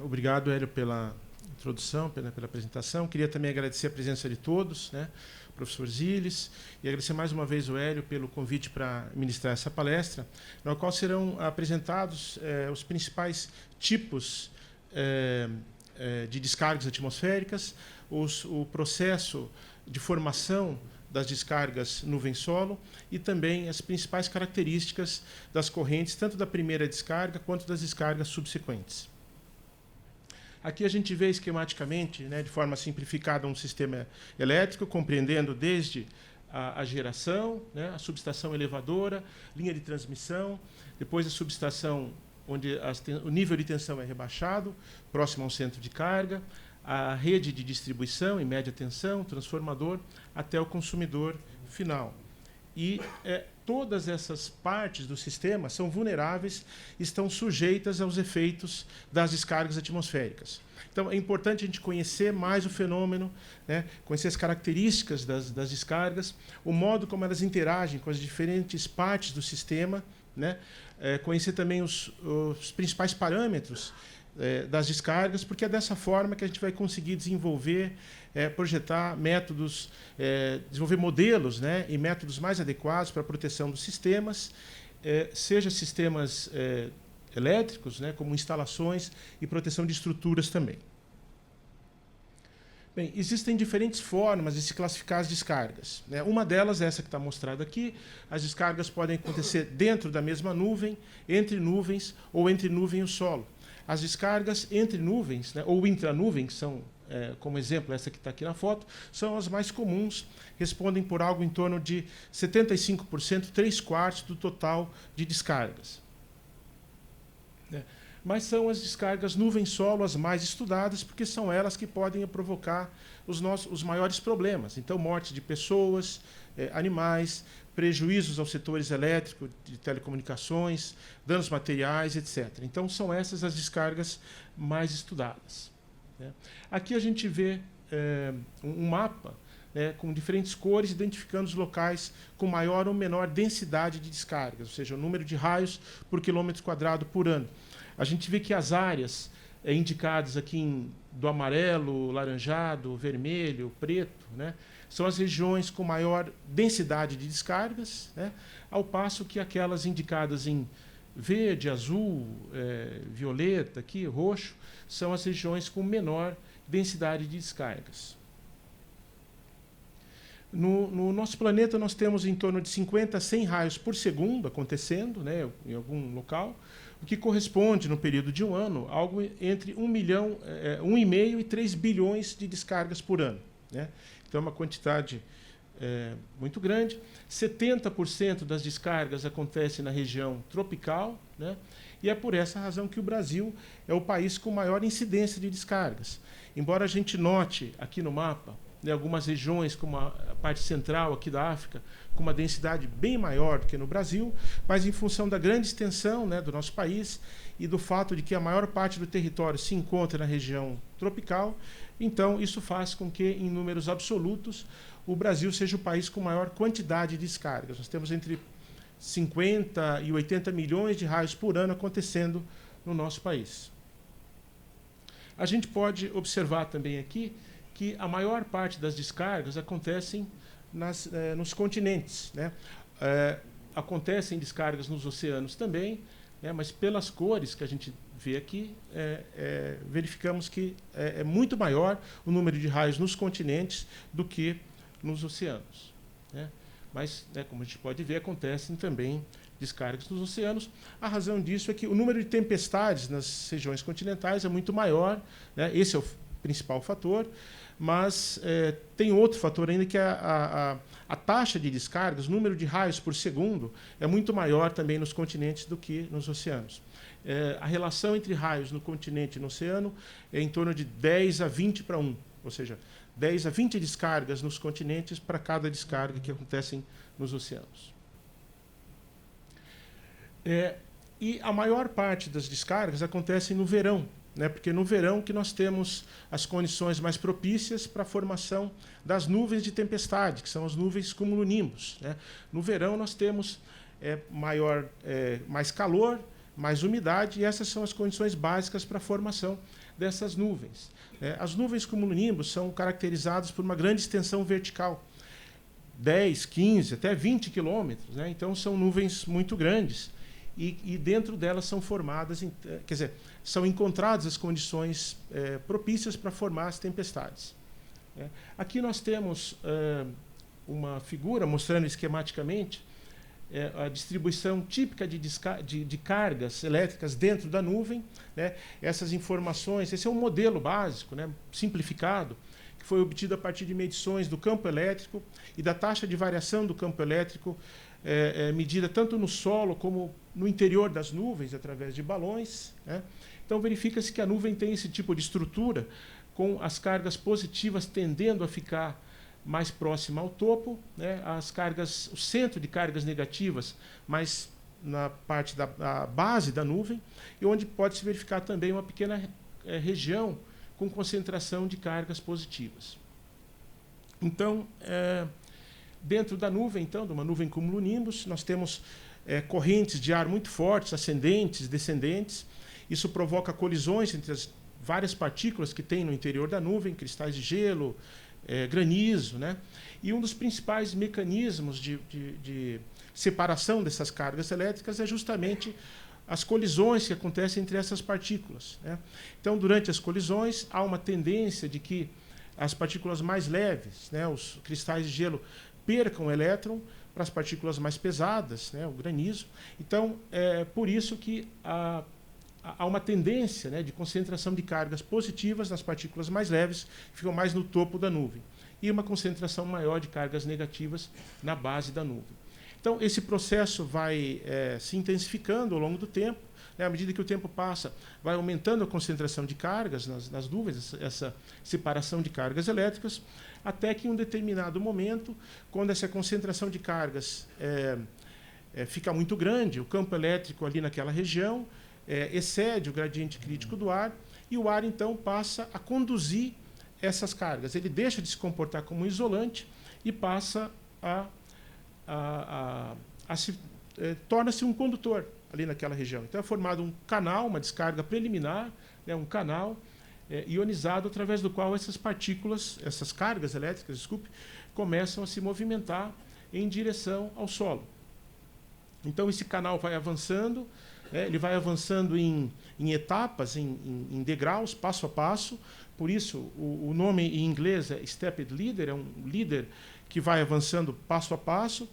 Obrigado, Hélio, pela introdução, pela apresentação. Queria também agradecer a presença de todos, né, professor Ziles, e agradecer mais uma vez o Hélio pelo convite para ministrar essa palestra, na qual serão apresentados os principais tipos de descargas atmosféricas, o processo de formação das descargas nuvem-solo e também as principais características das correntes, tanto da primeira descarga quanto das descargas subsequentes. Aqui a gente vê esquematicamente, né, de forma simplificada, um sistema elétrico, compreendendo desde a geração, né, a subestação elevadora, linha de transmissão, depois a subestação onde o nível de tensão é rebaixado, próximo ao centro de carga, a rede de distribuição em média tensão, transformador, até o consumidor final. E todas essas partes do sistema são vulneráveis e estão sujeitas aos efeitos das descargas atmosféricas. Então, é importante a gente conhecer mais o fenômeno, né, conhecer as características das descargas, o modo como elas interagem com as diferentes partes do sistema, né, conhecer também os principais parâmetros das descargas, porque é dessa forma que a gente vai conseguir desenvolver, projetar métodos, desenvolver modelos, né, e métodos mais adequados para a proteção dos sistemas, seja sistemas elétricos, né, como instalações e proteção de estruturas também. Bem, existem diferentes formas de se classificar as descargas, né? Uma delas é essa que está mostrada aqui. As descargas podem acontecer dentro da mesma nuvem, entre nuvens ou entre nuvem e o solo. As descargas entre nuvens, né, ou intranuvens, são, como exemplo, essa que está aqui na foto, são as mais comuns, respondem por algo em torno de 75%, 3/4 do total de descargas. Mas são as descargas nuvem-solo as mais estudadas, porque são elas que podem provocar os maiores problemas. Então, morte de pessoas, animais, prejuízos aos setores elétricos, de telecomunicações, danos materiais, etc. Então, são essas as descargas mais estudadas, né? Aqui a gente vê um mapa, né, com diferentes cores, identificando os locais com maior ou menor densidade de descargas, ou seja, o número de raios por quilômetro quadrado por ano. A gente vê que as áreas indicadas aqui do amarelo, laranjado, vermelho, preto, né, são as regiões com maior densidade de descargas, né, ao passo que aquelas indicadas em verde, azul, violeta, aqui, roxo, são as regiões com menor densidade de descargas. No nosso planeta, nós temos em torno de 50 a 100 raios por segundo acontecendo, né, em algum local, o que corresponde, no período de um ano, a algo entre 1,5 e 3 bilhões de descargas por ano, né? Então, é uma quantidade muito grande. 70% das descargas acontecem na região tropical, né? E é por essa razão que o Brasil é o país com maior incidência de descargas. Embora a gente note aqui no mapa, né, algumas regiões, como a parte central aqui da África, com uma densidade bem maior do que no Brasil, mas em função da grande extensão, né, do nosso país e do fato de que a maior parte do território se encontra na região tropical, então isso faz com que, em números absolutos, o Brasil seja o país com maior quantidade de descargas. Nós temos entre 50 e 80 milhões de raios por ano acontecendo no nosso país. A gente pode observar também aqui que a maior parte das descargas acontecem nos continentes, né? Acontecem descargas nos oceanos também, né? Mas pelas cores que a gente vê aqui, verificamos que é muito maior o número de raios nos continentes do que nos oceanos, né? Mas, né, como a gente pode ver, acontecem também descargas nos oceanos. A razão disso é que o número de tempestades nas regiões continentais é muito maior, né? Esse é o principal fator, mas tem outro fator ainda, que é a taxa de descargas, o número de raios por segundo, é muito maior também nos continentes do que nos oceanos. A relação entre raios no continente e no oceano é em torno de 10 a 20 para 1, ou seja, 10 a 20 descargas nos continentes para cada descarga que acontecem nos oceanos. E a maior parte das descargas acontecem no verão, né? Porque no verão que nós temos as condições mais propícias para a formação das nuvens de tempestade, que são as nuvens cumulonimbus, né? No verão nós temos mais calor, mais umidade, e essas são as condições básicas para a formação dessas nuvens. As nuvens cumulonimbus são caracterizadas por uma grande extensão vertical, 10, 15, até 20 quilômetros, né? Então são nuvens muito grandes, e dentro delas são formadas, quer dizer, são encontradas as condições propícias para formar as tempestades. Aqui nós temos uma figura mostrando esquematicamente a distribuição típica de cargas elétricas dentro da nuvem, né? Essas informações, esse é um modelo básico, né, simplificado, que foi obtido a partir de medições do campo elétrico e da taxa de variação do campo elétrico, medida tanto no solo como no interior das nuvens, através de balões, né? Então, verifica-se que a nuvem tem esse tipo de estrutura, com as cargas positivas tendendo a ficar mais próxima ao topo, né? O centro de cargas negativas mais na parte da base da nuvem, e onde pode-se verificar também uma pequena região com concentração de cargas positivas. Então, dentro da nuvem, então, de uma nuvem cumulonimbus, nós temos correntes de ar muito fortes, ascendentes, descendentes. Isso provoca colisões entre as várias partículas que tem no interior da nuvem, cristais de gelo, granizo, né? E um dos principais mecanismos de separação dessas cargas elétricas é justamente as colisões que acontecem entre essas partículas, né? Então, durante as colisões, há uma tendência de que as partículas mais leves, né, os cristais de gelo, percam elétron para as partículas mais pesadas, né, o granizo. Então, é por isso que há uma tendência, né, de concentração de cargas positivas nas partículas mais leves, que ficam mais no topo da nuvem, e uma concentração maior de cargas negativas na base da nuvem. Então, esse processo vai se intensificando ao longo do tempo, né? À medida que o tempo passa, vai aumentando a concentração de cargas nas nuvens, essa separação de cargas elétricas, até que em um determinado momento, quando essa concentração de cargas fica muito grande, o campo elétrico ali naquela região excede o gradiente crítico do ar, e o ar, então, passa a conduzir essas cargas. Ele deixa de se comportar como um isolante e passa torna-se um condutor ali naquela região. Então é formado um canal, uma descarga preliminar, né, um canal ionizado através do qual essas partículas, essas cargas elétricas, desculpe, começam a se movimentar em direção ao solo. Então esse canal vai avançando, ele vai avançando em etapas, em degraus, passo a passo. Por isso, o nome em inglês é Stepped Leader, é um líder que vai avançando passo a passo.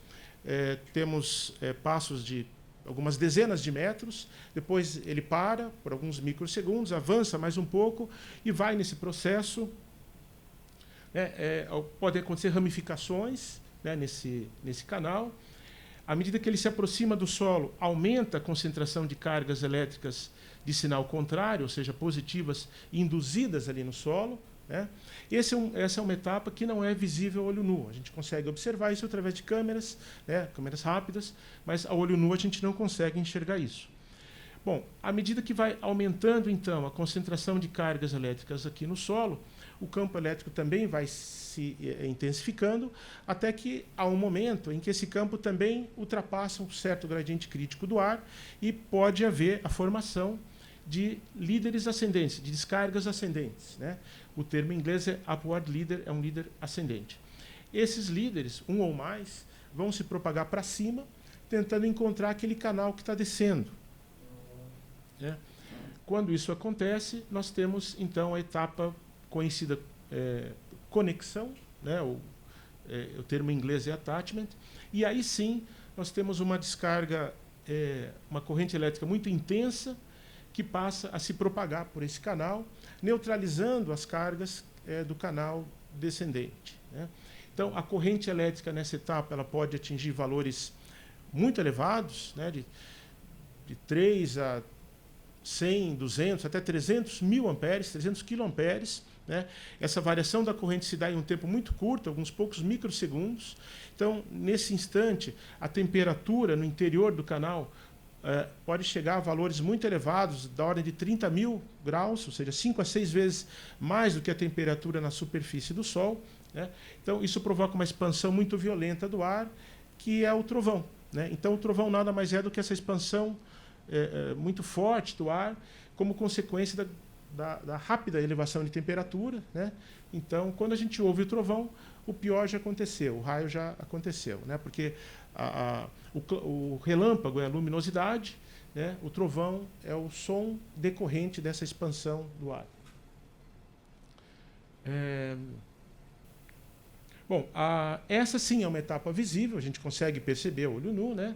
Temos passos de algumas dezenas de metros, depois ele para por alguns microsegundos, avança mais um pouco e vai nesse processo. Podem acontecer ramificações, né, nesse canal. À medida que ele se aproxima do solo, aumenta a concentração de cargas elétricas de sinal contrário, ou seja, positivas induzidas ali no solo, né? Essa é uma etapa que não é visível a olho nu. A gente consegue observar isso através de câmeras, né, câmeras rápidas, mas a olho nu a gente não consegue enxergar isso. Bom, à medida que vai aumentando, então, a concentração de cargas elétricas aqui no solo, o campo elétrico também vai se intensificando, até que há um momento em que esse campo também ultrapassa um certo gradiente crítico do ar e pode haver a formação de líderes ascendentes, de descargas ascendentes, né? O termo em inglês é upward leader, é um líder ascendente. Esses líderes, um ou mais, vão se propagar para cima, tentando encontrar aquele canal que está descendo, né? Quando isso acontece, nós temos, então, a etapa conhecida conexão, né? O termo em inglês é attachment, e aí sim nós temos uma descarga, uma corrente elétrica muito intensa, que passa a se propagar por esse canal, neutralizando as cargas do canal descendente, né? Então, a corrente elétrica nessa etapa ela pode atingir valores muito elevados, né, de 3 a 100, 200, até 300 mil amperes, 300 quiloamperes, né? Essa variação da corrente se dá em um tempo muito curto, alguns poucos microsegundos. Então, nesse instante, a temperatura no interior do canal pode chegar a valores muito elevados, da ordem de 30 mil graus, ou seja, 5 a 6 vezes mais do que a temperatura na superfície do Sol, né? Então, isso provoca uma expansão muito violenta do ar, que é o trovão, né? Então, o trovão nada mais é do que essa expansão muito forte do ar, como consequência da rápida elevação de temperatura, né? Então, quando a gente ouve o trovão, o pior já aconteceu, o raio já aconteceu, né? Porque o relâmpago é a luminosidade, né? O trovão é o som decorrente dessa expansão do ar. Bom, essa sim é uma etapa visível, a gente consegue perceber a olho nu, né?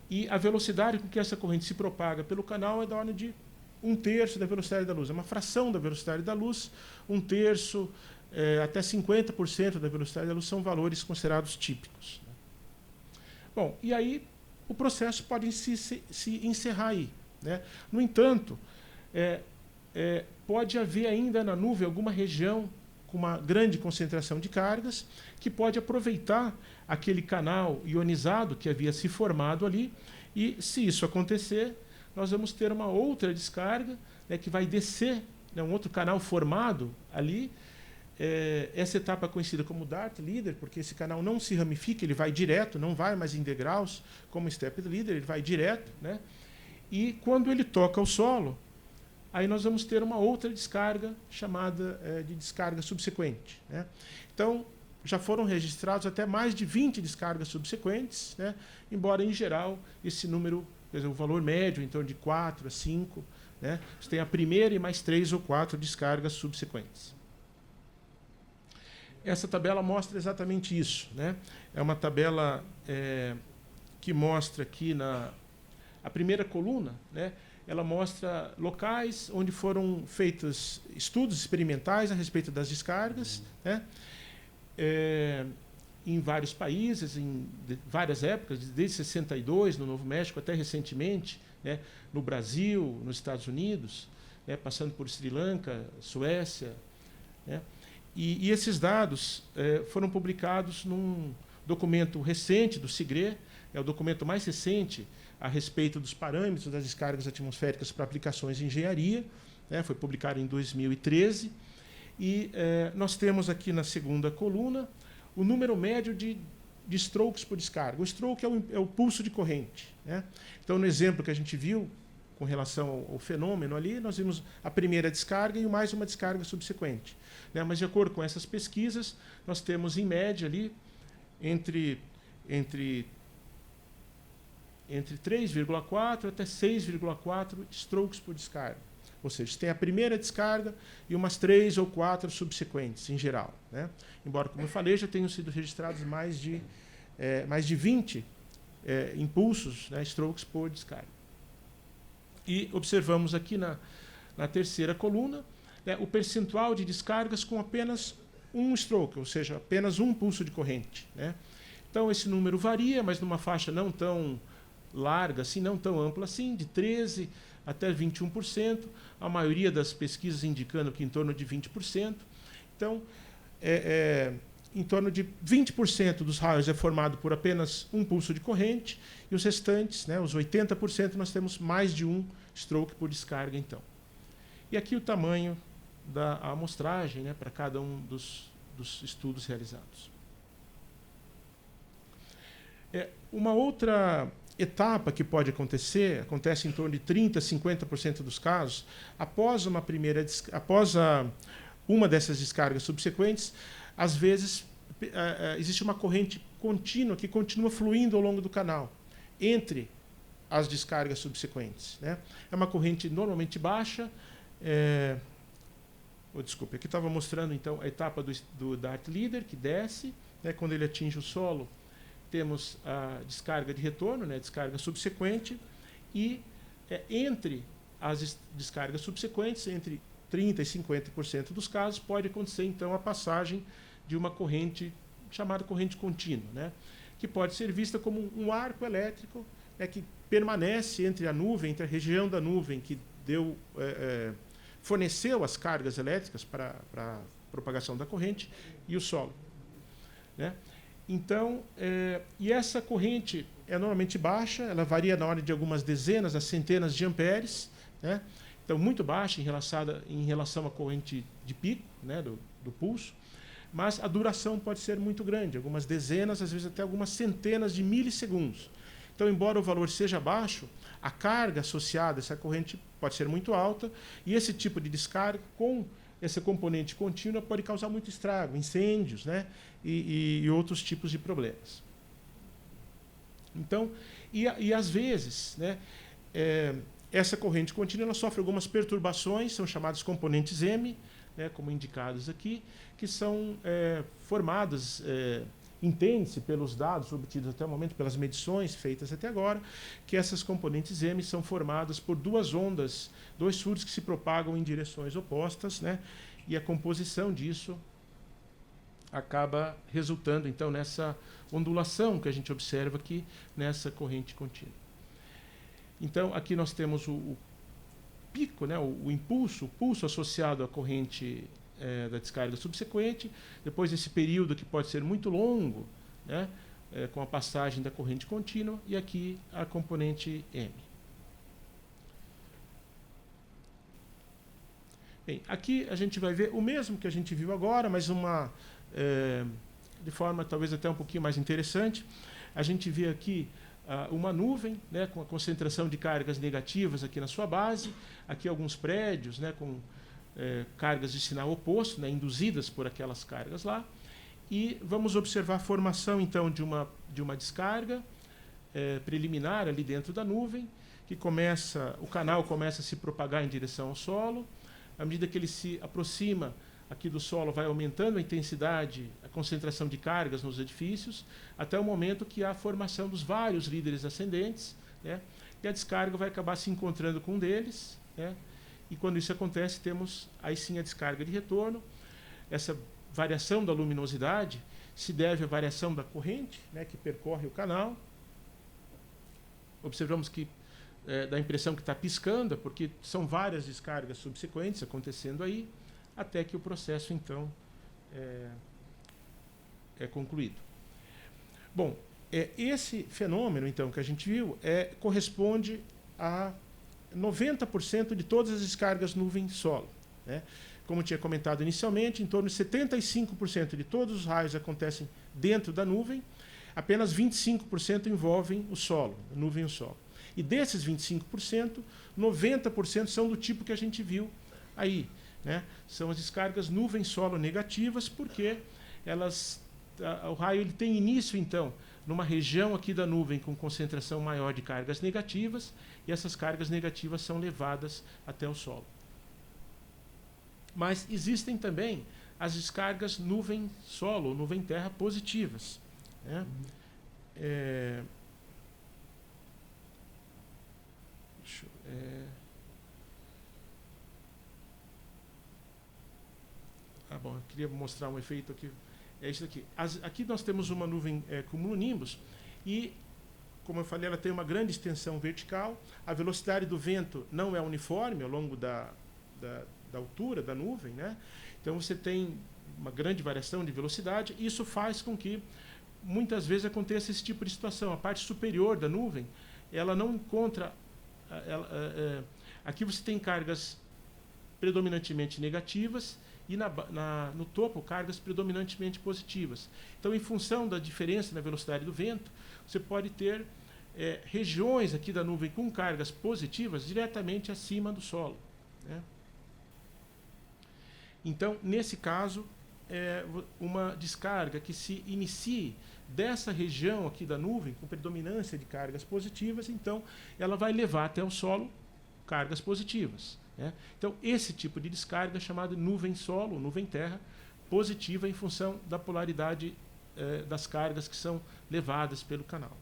E a velocidade com que essa corrente se propaga pelo canal é da ordem de 1/3 da velocidade da luz. É uma fração da velocidade da luz, 1/3 até 50% da velocidade da luz são valores considerados típicos. Bom, e aí o processo pode se encerrar aí, né? No entanto, pode haver ainda na nuvem alguma região com uma grande concentração de cargas que pode aproveitar aquele canal ionizado que havia se formado ali, e se isso acontecer, nós vamos ter uma outra descarga, né, que vai descer, né, um outro canal formado ali. Essa etapa é conhecida como Dart Leader, porque esse canal não se ramifica, ele vai direto, não vai mais em degraus, como o Step Leader, ele vai direto, né? E quando ele toca o solo, aí nós vamos ter uma outra descarga chamada de descarga subsequente, né? Então, já foram registrados até mais de 20 descargas subsequentes, né? Embora, em geral, esse número, quer dizer, o valor médio, em torno de 4 a 5, né? Você tem a primeira e mais 3 ou 4 descargas subsequentes. Essa tabela mostra exatamente isso, né? É uma tabela que mostra aqui a primeira coluna, né? Ela mostra locais onde foram feitos estudos experimentais a respeito das descargas, né? Em vários países, em várias épocas, desde 62, no Novo México, até recentemente, né? No Brasil, nos Estados Unidos, né? Passando por Sri Lanka, Suécia, né? E esses dados foram publicados num documento recente do CIGRE, é o documento mais recente a respeito dos parâmetros das descargas atmosféricas para aplicações em engenharia, né? Foi publicado em 2013. E nós temos aqui na segunda coluna o número médio de strokes por descarga. O stroke é o pulso de corrente, né? Então, no exemplo que a gente viu, com relação ao fenômeno ali, nós vimos a primeira descarga e mais uma descarga subsequente, né? Mas, de acordo com essas pesquisas, nós temos, em média, ali, entre 3,4 até 6,4 strokes por descarga. Ou seja, você tem a primeira descarga e umas 3 ou 4 subsequentes, em geral, né? Embora, como eu falei, já tenham sido registrados mais de 20 impulsos, né, strokes por descarga. E observamos aqui na terceira coluna, né, o percentual de descargas com apenas um stroke, ou seja, apenas um pulso de corrente, né? Então, esse número varia, mas numa faixa não tão larga, assim, não tão ampla assim, de 13% até 21%, a maioria das pesquisas indicando que em torno de 20%. Então, em torno de 20% dos raios é formado por apenas um pulso de corrente, e os restantes, né, os 80%, nós temos mais de um stroke por descarga, então. E aqui o tamanho da amostragem, né, para cada um dos estudos realizados. Uma outra etapa que pode acontecer, acontece em torno de 30% a 50% dos casos, após uma dessas descargas subsequentes, às vezes existe uma corrente contínua que continua fluindo ao longo do canal, entre as descargas subsequentes, né? É uma corrente normalmente baixa. Desculpe, aqui estava mostrando então a etapa do Dart Leader, que desce, né? Quando ele atinge o solo, temos a descarga de retorno, né, descarga subsequente, e entre as descargas subsequentes, entre 30% e 50% dos casos, pode acontecer, então, a passagem de uma corrente chamada corrente contínua, né, que pode ser vista como um arco elétrico, né, que permanece entre a nuvem, entre a região da nuvem que forneceu as cargas elétricas para a propagação da corrente e o solo, né? Então, e essa corrente é normalmente baixa, ela varia na ordem de algumas dezenas a centenas de amperes, né? Então, muito baixa em relação à corrente de pico, né, do pulso, mas a duração pode ser muito grande, algumas dezenas, às vezes até algumas centenas de milissegundos. Então, embora o valor seja baixo, a carga associada a essa corrente pode ser muito alta, e esse tipo de descarga, com essa componente contínua, pode causar muito estrago, incêndios, né? E outros tipos de problemas. Então, às vezes, né, essa corrente contínua ela sofre algumas perturbações, são chamados componentes M, né, como indicados aqui, que são formadas, entende-se pelos dados obtidos até o momento, pelas medições feitas até agora, que essas componentes M são formadas por duas ondas, dois fluidos que se propagam em direções opostas, né, e a composição disso acaba resultando, então, nessa ondulação que a gente observa aqui nessa corrente contínua. Então, aqui nós temos o pico, né, o impulso, o pulso associado à corrente da descarga subsequente, depois esse período que pode ser muito longo, né, com a passagem da corrente contínua, e aqui a componente M. Bem, aqui a gente vai ver o mesmo que a gente viu agora, mas de forma talvez até um pouquinho mais interessante. A gente vê aqui uma nuvem, né, com a concentração de cargas negativas aqui na sua base, aqui alguns prédios, né, com cargas de sinal oposto, né, induzidas por aquelas cargas lá, e vamos observar a formação então de uma descarga preliminar ali dentro da nuvem, que o canal começa a se propagar em direção ao solo. À medida que ele se aproxima aqui do solo, vai aumentando a intensidade, a concentração de cargas nos edifícios, até o momento que há a formação dos vários líderes ascendentes, né, e a descarga vai acabar se encontrando com um deles, né, e quando isso acontece, temos aí sim a descarga de retorno. Essa variação da luminosidade se deve à variação da corrente, né, que percorre o canal. Observamos que dá a impressão que está piscando, porque são várias descargas subsequentes acontecendo aí, até que o processo, então, é concluído. Bom, esse fenômeno, então, que a gente viu, corresponde a 90% de todas as descargas nuvem-solo, né? Como eu tinha comentado inicialmente, em torno de 75% de todos os raios acontecem dentro da nuvem, apenas 25% envolvem o solo, a nuvem e o solo. E desses 25%, 90% são do tipo que a gente viu aí, né? São as descargas nuvem-solo negativas, porque o raio ele tem início, então, numa região aqui da nuvem com concentração maior de cargas negativas, e essas cargas negativas são levadas até o solo. Mas existem também as descargas nuvem-solo, nuvem-terra positivas, né? Bom, eu queria mostrar um efeito aqui. É isso aqui. Aqui nós temos uma nuvem cumulonimbus e, como eu falei, ela tem uma grande extensão vertical. A velocidade do vento não é uniforme ao longo da altura da nuvem, né? Então você tem uma grande variação de velocidade. E isso faz com que muitas vezes aconteça esse tipo de situação. A parte superior da nuvem, ela não encontra... aqui você tem cargas predominantemente negativas e no topo cargas predominantemente positivas. Então, em função da diferença na velocidade do vento, você pode ter regiões aqui da nuvem com cargas positivas diretamente acima do solo, né? Então, nesse caso, uma descarga que se inicie dessa região aqui da nuvem, com predominância de cargas positivas, então ela vai levar até o solo cargas positivas, né? Então, esse tipo de descarga é chamado nuvem-solo, nuvem-terra, positiva em função da polaridade das cargas que são levadas pelo canal.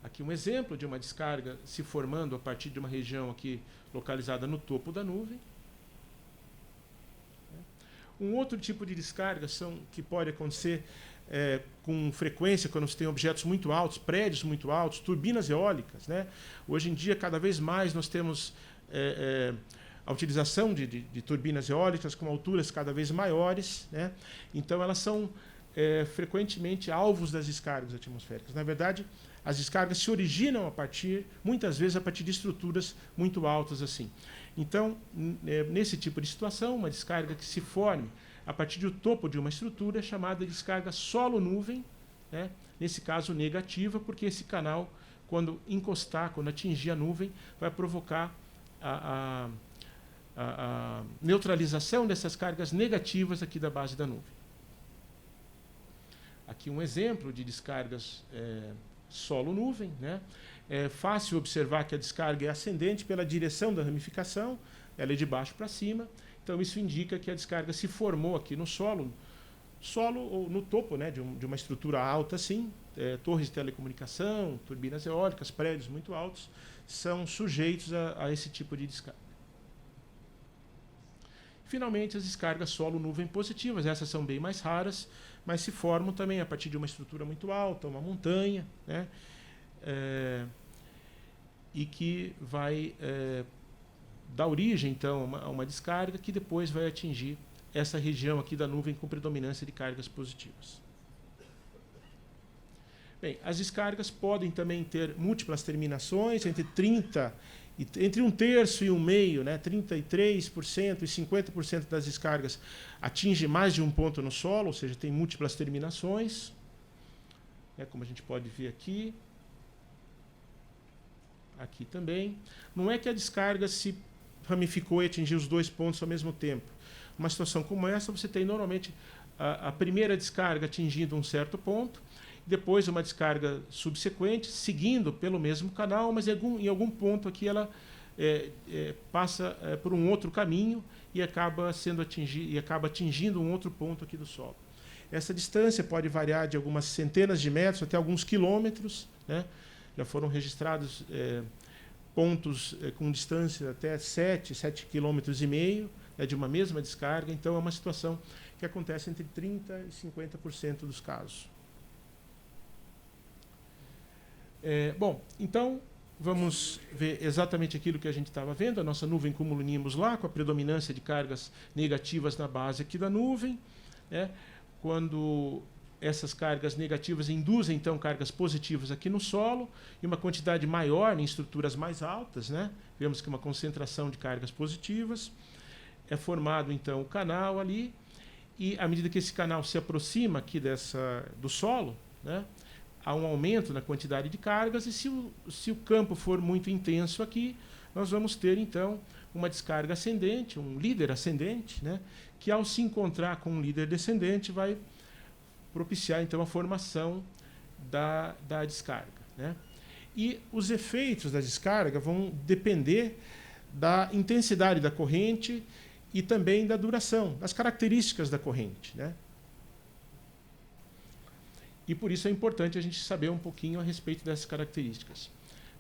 Aqui um exemplo de uma descarga se formando a partir de uma região aqui localizada no topo da nuvem. Um outro tipo de descarga que pode acontecer com frequência quando você tem objetos muito altos, prédios muito altos, turbinas eólicas, né? Hoje em dia, cada vez mais, nós temos a utilização de turbinas eólicas com alturas cada vez maiores, né? Então, elas são frequentemente alvos das descargas atmosféricas. Na verdade, as descargas se originam muitas vezes, a partir de estruturas muito altas assim. Então, nesse tipo de situação, uma descarga que se forme a partir do topo de uma estrutura é chamada de descarga solo-nuvem, né? Nesse caso negativa, porque esse canal, quando encostar, quando atingir a nuvem, vai provocar a neutralização dessas cargas negativas aqui da base da nuvem. Aqui um exemplo de descargas solo-nuvem, né? É fácil observar que a descarga é ascendente pela direção da ramificação, ela é de baixo para cima, então isso indica que a descarga se formou aqui no solo ou no topo, né, de uma estrutura alta assim, torres de telecomunicação, turbinas eólicas, prédios muito altos, são sujeitos a esse tipo de descarga. Finalmente, as descargas solo-nuvem positivas, essas são bem mais raras, mas se formam também a partir de uma estrutura muito alta, uma montanha, né, e que vai dar origem, então, a uma descarga que depois vai atingir essa região aqui da nuvem com predominância de cargas positivas. Bem, as descargas podem também ter múltiplas terminações, entre 1/3 e 1/2, né, 33% e 50% das descargas atinge mais de um ponto no solo, ou seja, tem múltiplas terminações, né, como a gente pode ver aqui. Aqui também. Não é que a descarga se ramificou e atingiu os 2 pontos ao mesmo tempo. Uma situação como essa, você tem normalmente a primeira descarga atingindo um certo ponto, depois uma descarga subsequente, seguindo pelo mesmo canal, mas em algum ponto aqui ela passa por um outro caminho e acaba atingindo um outro ponto aqui do solo. Essa distância pode variar de algumas centenas de metros até alguns quilômetros, né? Já foram registrados pontos com distância até 7,5 km, de uma mesma descarga. Então, é uma situação que acontece entre 30% e 50% dos casos. Bom, então, vamos ver exatamente aquilo que a gente estava vendo, a nossa nuvem cumulonimbus lá, com a predominância de cargas negativas na base aqui da nuvem, né? Quando essas cargas negativas induzem, então, cargas positivas aqui no solo, e uma quantidade maior em estruturas mais altas, né? Vemos que uma concentração de cargas positivas. É formado, então, o canal ali, e à medida que esse canal se aproxima aqui do solo, né, há um aumento na quantidade de cargas, e se o campo for muito intenso aqui, nós vamos ter, então, uma descarga ascendente, um líder ascendente, né, que, ao se encontrar com um líder descendente, vai propiciar, então, a formação da descarga, né? E os efeitos da descarga vão depender da intensidade da corrente e também da duração, das características da corrente, né? E por isso é importante a gente saber um pouquinho a respeito dessas características,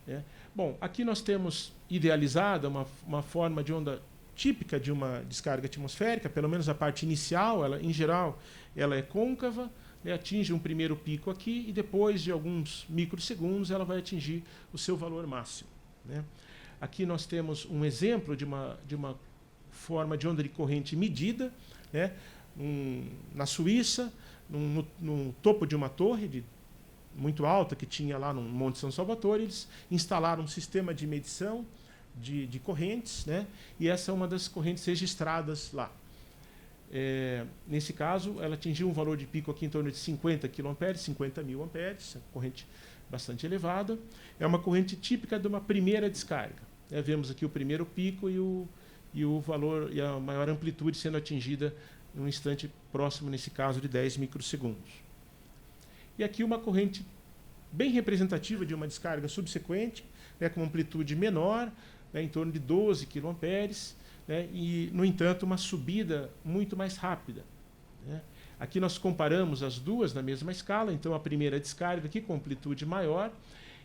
né? Bom, aqui nós temos idealizada uma forma de onda típica de uma descarga atmosférica, pelo menos a parte inicial, em geral, ela é côncava, né, atinge um primeiro pico aqui e depois de alguns microsegundos ela vai atingir o seu valor máximo, né? Aqui nós temos um exemplo de uma forma de onda de corrente medida, né, na Suíça, no topo de uma torre muito alta que tinha lá no Monte São Salvatore. Eles instalaram um sistema de medição de correntes, né, e essa é uma das correntes registradas lá. Nesse caso, ela atingiu um valor de pico aqui em torno de 50 kA, 50.000 amperes, corrente bastante elevada. É uma corrente típica de uma primeira descarga. Vemos aqui o primeiro pico e o valor e a maior amplitude sendo atingida em um instante próximo, nesse caso, de 10 microsegundos. E aqui uma corrente bem representativa de uma descarga subsequente, né, com uma amplitude menor, né, em torno de 12 kA, né, e, no entanto, uma subida muito mais rápida, né. Aqui nós comparamos as duas na mesma escala, então a primeira descarga aqui com amplitude maior,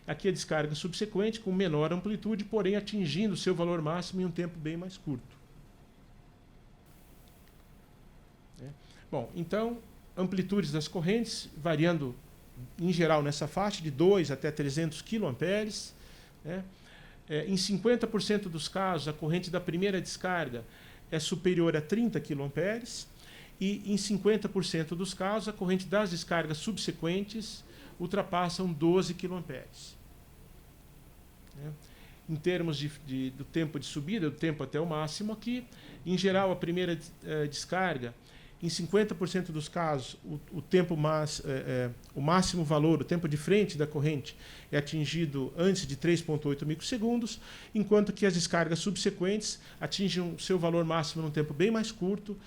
aqui a descarga subsequente com menor amplitude, porém atingindo o seu valor máximo em um tempo bem mais curto. Bom, então, amplitudes das correntes variando, em geral, nessa faixa de 2 até 300 kA, né? Em 50% dos casos, a corrente da primeira descarga é superior a 30 kA, e em 50% dos casos, a corrente das descargas subsequentes ultrapassam 12 kA. Em termos do tempo de subida, do tempo até o máximo aqui, em geral, a primeira descarga em 50% dos casos, o máximo valor, o tempo de frente da corrente é atingido antes de 3,8 microsegundos, enquanto que as descargas subsequentes atingem o seu valor máximo num tempo bem mais curto,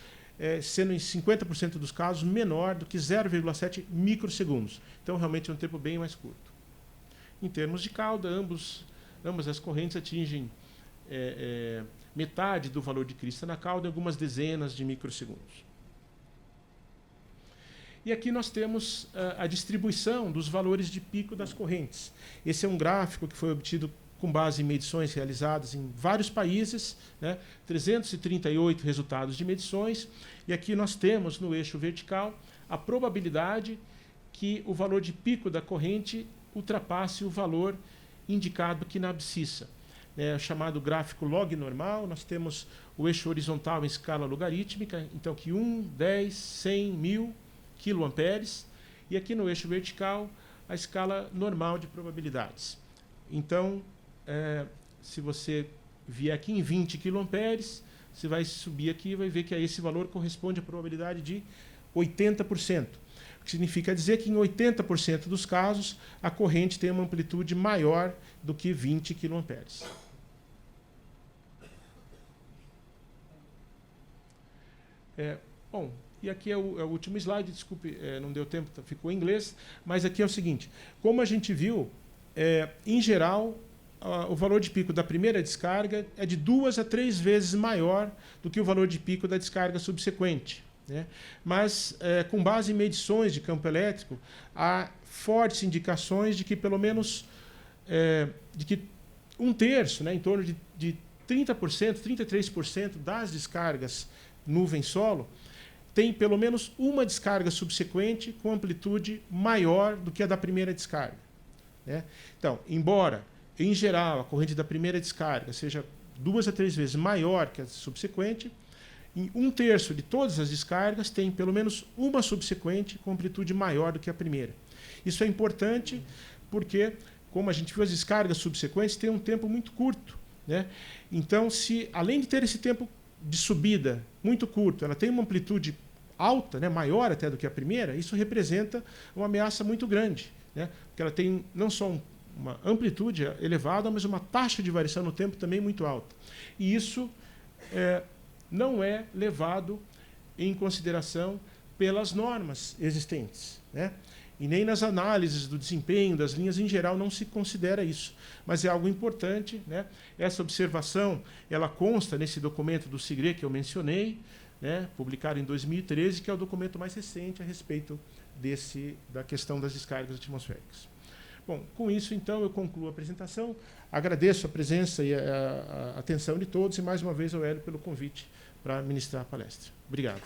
sendo em 50% dos casos menor do que 0,7 microsegundos. Então, realmente é um tempo bem mais curto. Em termos de cauda, ambas as correntes atingem metade do valor de crista na cauda em algumas dezenas de microsegundos. E aqui nós temos a distribuição dos valores de pico das correntes. Esse é um gráfico que foi obtido com base em medições realizadas em vários países, né, 338 resultados de medições, e aqui nós temos no eixo vertical a probabilidade que o valor de pico da corrente ultrapasse o valor indicado aqui na abscissa. Chamado gráfico log normal, nós temos o eixo horizontal em escala logarítmica, então que 1, 10, 100, 1000 kA, e aqui no eixo vertical a escala normal de probabilidades. Então, se você vier aqui em 20 kA, você vai subir aqui e vai ver que a esse valor corresponde à probabilidade de 80%. O que significa dizer que em 80% dos casos a corrente tem uma amplitude maior do que 20 kA. Bom, e aqui é o último slide, desculpe, não deu tempo, ficou em inglês, mas aqui é o seguinte, como a gente viu, em geral, o valor de pico da primeira descarga é de 2 a 3 vezes maior do que o valor de pico da descarga subsequente, né? Mas, com base em medições de campo elétrico, há fortes indicações de que pelo menos um terço, né, em torno de 30%, 33% das descargas nuvem-solo tem pelo menos uma descarga subsequente com amplitude maior do que a da primeira descarga, né? Então, embora, em geral, a corrente da primeira descarga seja 2 a 3 vezes maior que a subsequente, em um terço de todas as descargas tem pelo menos uma subsequente com amplitude maior do que a primeira. Isso é importante porque, como a gente viu, as descargas subsequentes têm um tempo muito curto, né? Então, se além de ter esse tempo de subida muito curto, ela tem uma amplitude alta, né, maior até do que a primeira, isso representa uma ameaça muito grande, né? Porque ela tem não só uma amplitude elevada, mas uma taxa de variação no tempo também muito alta. E isso não é levado em consideração pelas normas existentes, né? E nem nas análises do desempenho das linhas, em geral, não se considera isso. Mas é algo importante, né? Essa observação ela consta nesse documento do SIGRE que eu mencionei, né? Publicado em 2013, que é o documento mais recente a respeito da questão das descargas atmosféricas. Bom, com isso, então, eu concluo a apresentação. Agradeço a presença e a atenção de todos e, mais uma vez, ao Hélio pelo convite para ministrar a palestra. Obrigado.